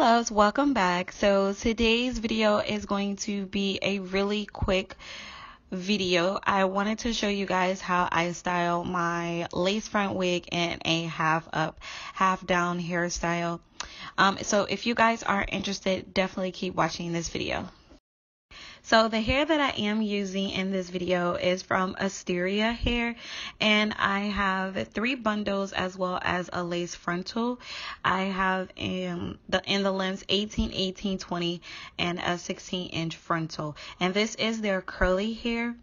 loves, welcome back. So today's video is going to be a really quick video. I wanted to show you guys how I style my lace front wig in a half up, half down hairstyle. So if you guys are interested, definitely keep watching this video. So the hair that I am using in this video is from Asteria Hair, and I have 3 bundles as well as a lace frontal. I have in the lengths 18, 18, 20, and a 16-inch frontal, and this is their curly hair.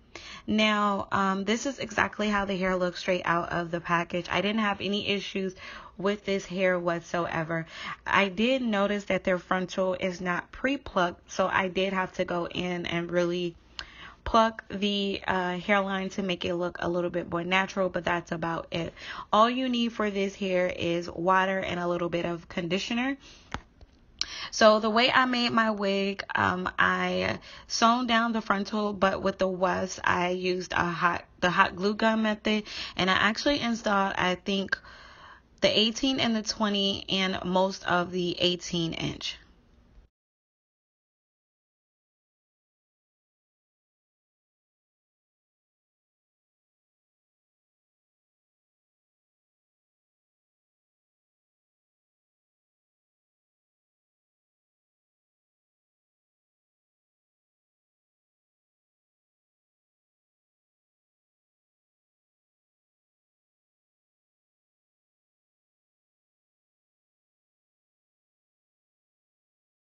Now this is exactly how the hair looks straight out of the package. I didn't have any issues with this hair whatsoever. I did notice that their frontal is not pre-plucked, so I did have to go in and really pluck the hairline to make it look a little bit more natural, but that's about it. All you need for this hair is water and a little bit of conditioner. So the way I made my wig, I sewn down the frontal, but with the wefts I used the hot glue gun method, and I actually installed, I think, the 18 and the 20 and most of the 18-inch.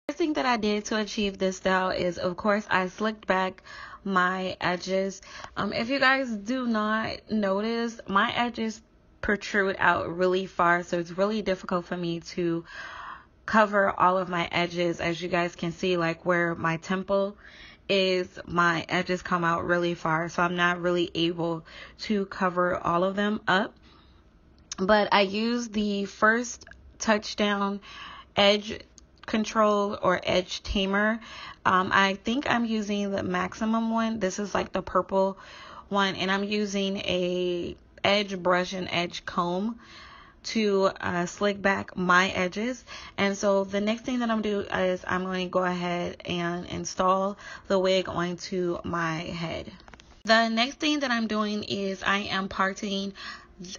First thing that I did to achieve this style is, of course, I slicked back my edges. If you guys do not notice, my edges protrude out really far, so it's really difficult for me to cover all of my edges. As you guys can see, like where my temple is, my edges come out really far, so I'm not really able to cover all of them up. But I use the first touchdown edge control or edge tamer. I think I'm using the maximum one. This is like the purple one, and I'm using a edge brush and edge comb to slick back my edges. And so the next thing that I'm doing is I'm going to go ahead and install the wig onto my head. The next thing that I'm doing is I am parting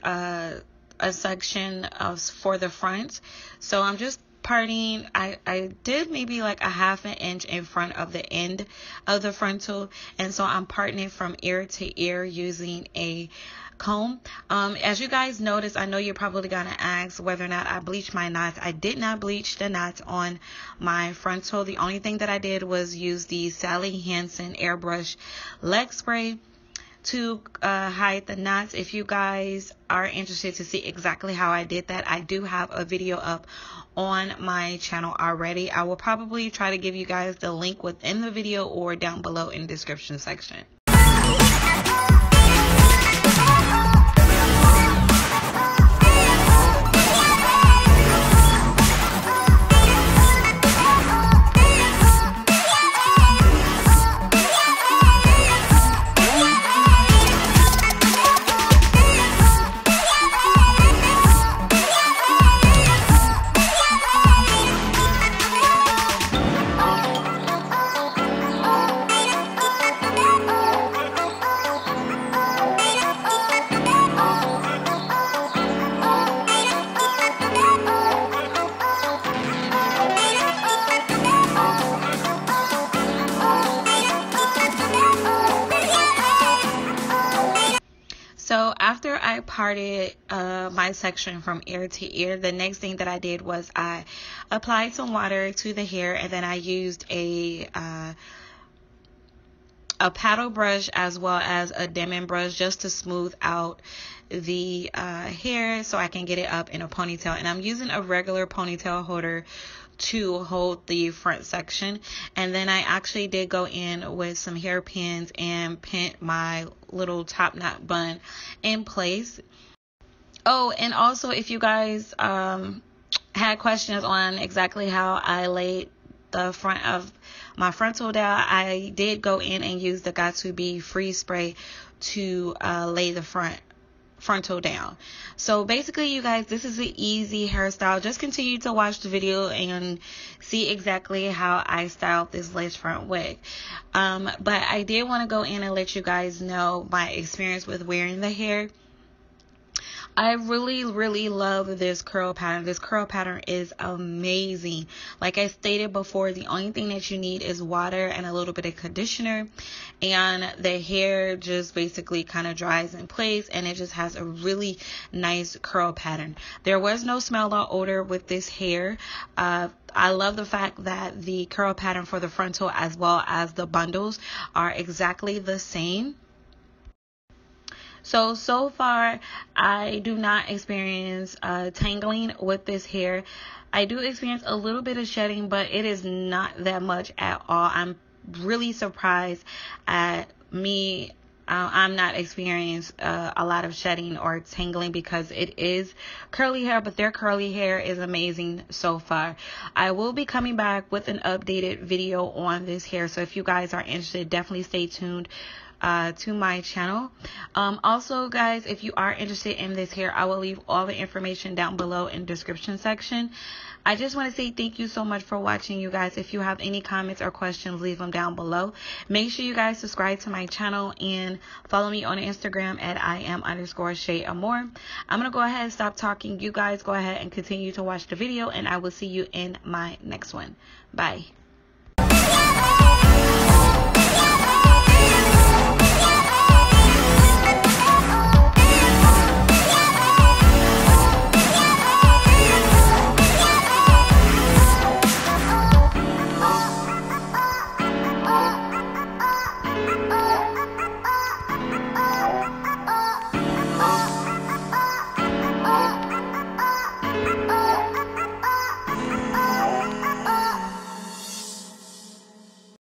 a section for the front. So I'm just parting. I did maybe like a ½ inch in front of the end of the frontal, and so I'm parting it from ear to ear using a comb. As you guys notice, I know you're probably gonna ask whether or not I bleached my knots. I did not bleach the knots on my frontal. The only thing that I did was use the Sally Hansen airbrush leg spray to hide the knots. If you guys are interested to see exactly how I did that, I do have a video up on my channel already. I will probably try to give you guys the link within the video or down below in the description section. So after I parted my section from ear to ear, the next thing that I did was I applied some water to the hair, and then I used a paddle brush as well as a Demon brush just to smooth out the hair so I can get it up in a ponytail. And I'm using a regular ponytail holder to hold the front section, and then I actually did go in with some hairpins and pin my little top knot bun in place. Oh, and also if you guys had questions on exactly how I laid the front of my frontal down, I did go in and use the Got To Be Free spray to lay the front frontal down. So basically, you guys, this is an easy hairstyle. Just continue to watch the video and see exactly how I styled this lace front wig. But I did want to go in and let you guys know my experience with wearing the hair. I really love this curl pattern. This curl pattern is amazing. Like I stated before, the only thing that you need is water and a little bit of conditioner, and the hair just basically kind of dries in place, and it just has a really nice curl pattern. There was no smell or odor with this hair. I love the fact that the curl pattern for the frontal as well as the bundles are exactly the same. So far, I do not experience tangling with this hair. I do experience a little bit of shedding, but it is not that much at all. I'm really surprised at me. I'm not experiencing a lot of shedding or tangling because it is curly hair, but their curly hair is amazing so far. I will be coming back with an updated video on this hair, so if you guys are interested, definitely stay tuned to my channel. Also, guys, if you are interested in this hair, I will leave all the information down below in the description section. I just want to say thank you so much for watching, you guys. If you have any comments or questions, leave them down below. Make sure you guys subscribe to my channel and follow me on Instagram at IAM_ShayAmore. I'm going to go ahead and stop talking. You guys go ahead and continue to watch the video, and I will see you in my next one. Bye.